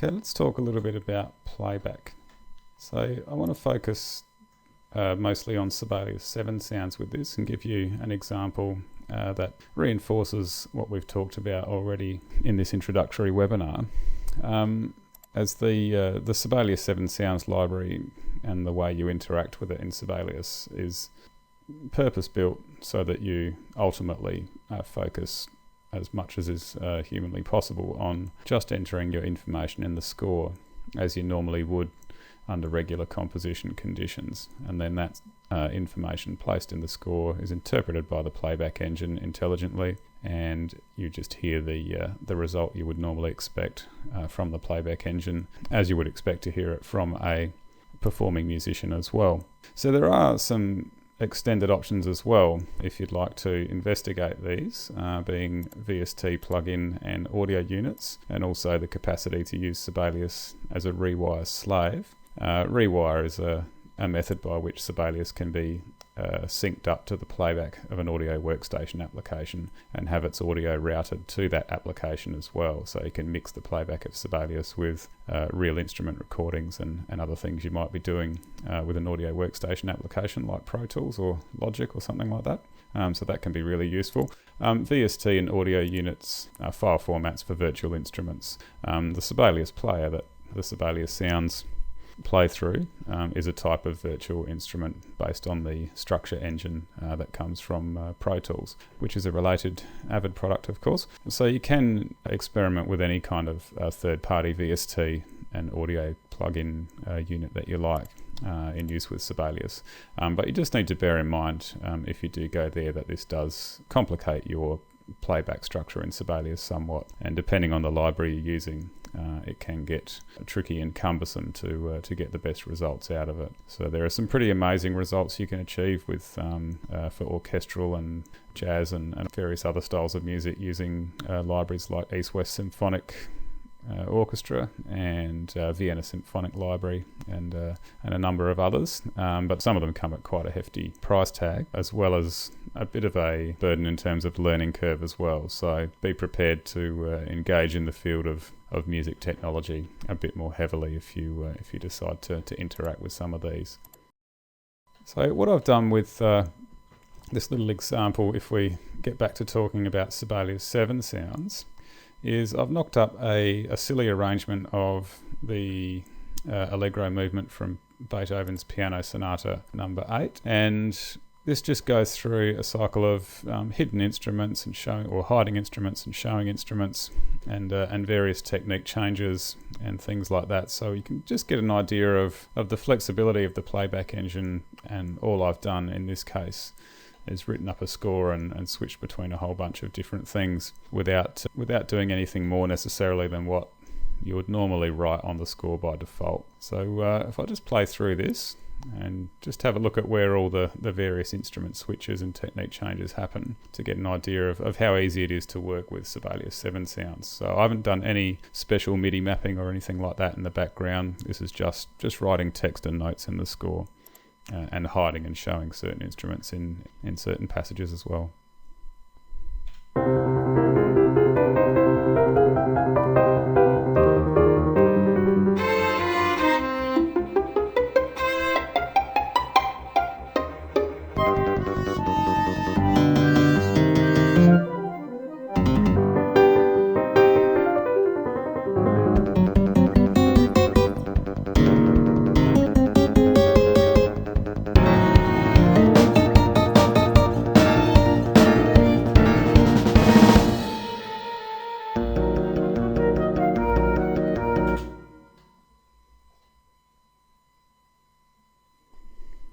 Okay, let's talk a little bit about playback. So I want to focus mostly on Sibelius 7 sounds with this and give you an example that reinforces what we've talked about already in this introductory webinar. As the Sibelius 7 sounds library and the way you interact with it in Sibelius is purpose-built so that you ultimately focus as much as is humanly possible on just entering your information in the score as you normally would under regular composition conditions, and then that information placed in the score is interpreted by the playback engine intelligently, and you just hear the result you would normally expect from the playback engine, as you would expect to hear it from a performing musician as well. So there are some extended options as well if you'd like to investigate these, being VST plugin and audio units, and also the capacity to use Sibelius as a rewire slave. Rewire is a method by which Sibelius can be synced up to the playback of an audio workstation application and have its audio routed to that application as well. So you can mix the playback of Sibelius with real instrument recordings and other things you might be doing with an audio workstation application like Pro Tools or Logic or something like that. So that can be really useful. VST and audio units are file formats for virtual instruments. The Sibelius player that the Sibelius sounds play through is a type of virtual instrument based on the structure engine that comes from Pro Tools, which is a related Avid product, of course. So you can experiment with any kind of third-party VST and audio plugin unit that you like in use with Sibelius. But you just need to bear in mind, if you do go there, that this does complicate your playback structure in Sibelius somewhat, and depending on the library you're using, it can get tricky and cumbersome to get the best results out of it. So there are some pretty amazing results you can achieve with for orchestral and jazz and various other styles of music using libraries like East-West Symphonic Orchestra and Vienna Symphonic Library and a number of others, but some of them come at quite a hefty price tag, as well as a bit of a burden in terms of learning curve as well. So be prepared to engage in the field of music technology a bit more heavily if you decide to interact with some of these. So what I've done with this little example, if we get back to talking about Sibelius 7 sounds, is I've knocked up a silly arrangement of the Allegro movement from Beethoven's Piano Sonata number 8, and this just goes through a cycle of hidden instruments and showing, or hiding instruments and showing instruments, and various technique changes and things like that. So you can just get an idea of the flexibility of the playback engine, and all I've done in this case is written up a score and switched between a whole bunch of different things without doing anything more necessarily than what you would normally write on the score by default. So if I just play through this and just have a look at where all the various instrument switches and technique changes happen to get an idea of how easy it is to work with Sibelius 7 sounds. So I haven't done any special MIDI mapping or anything like that in the background. This is just writing text and notes in the score. And hiding and showing certain instruments in certain passages as well.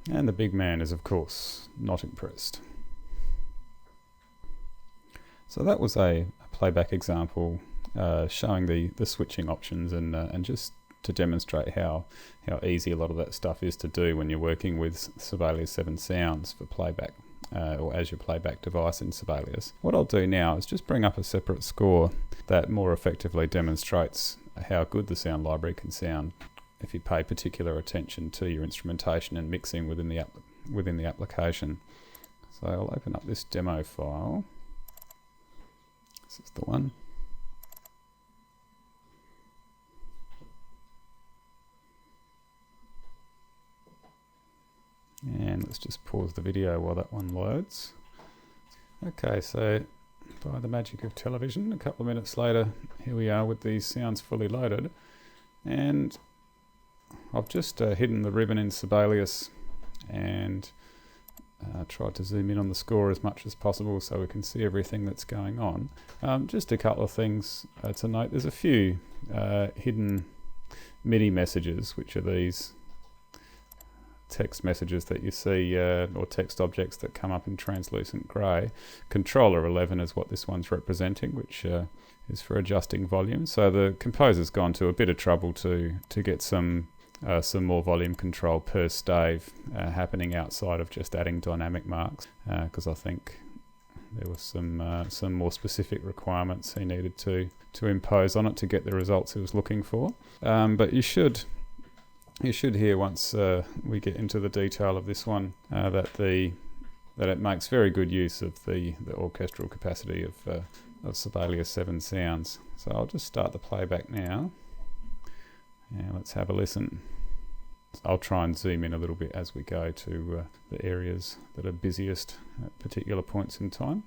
And the big man is, of course, not impressed. So that was a playback example showing the switching options and just to demonstrate how easy a lot of that stuff is to do when you're working with Sibelius 7 sounds for playback or as your playback device in Sibelius. What I'll do now is just bring up a separate score that more effectively demonstrates how good the sound library can sound if you pay particular attention to your instrumentation and mixing within the application. So I'll open up this demo file. This is the one. Let's just pause the video while that one loads. Okay, so by the magic of television, a couple of minutes later, here we are with these sounds fully loaded. And I've just hidden the ribbon in Sibelius and tried to zoom in on the score as much as possible so we can see everything that's going on. Just a couple of things to note. There's a few hidden MIDI messages, which are these text messages that you see, or text objects that come up in translucent grey. Controller 11 is what this one's representing, which is for adjusting volume. So the composer's gone to a bit of trouble to get some more volume control per stave happening outside of just adding dynamic marks, because I think there was some more specific requirements he needed to impose on it to get the results he was looking for. But you should hear once we get into the detail of this one that it makes very good use of the orchestral capacity of Sibelius 7 sounds. So I'll just start the playback now. Yeah, let's have a listen. I'll try and zoom in a little bit as we go to the areas that are busiest at particular points in time.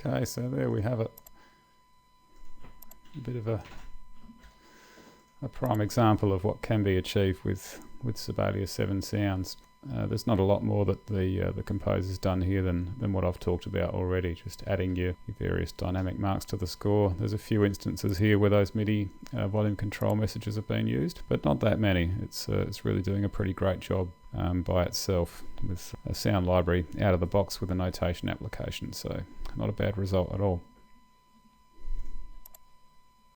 Okay, so there we have it. A bit of a prime example of what can be achieved with Sibelius 7 sounds. There's not a lot more that the composer's done here than what I've talked about already, just adding your various dynamic marks to the score. There's a few instances here where those MIDI volume control messages have been used, but not that many. It's really doing a pretty great job by itself with a sound library out of the box with a notation application, so not a bad result at all.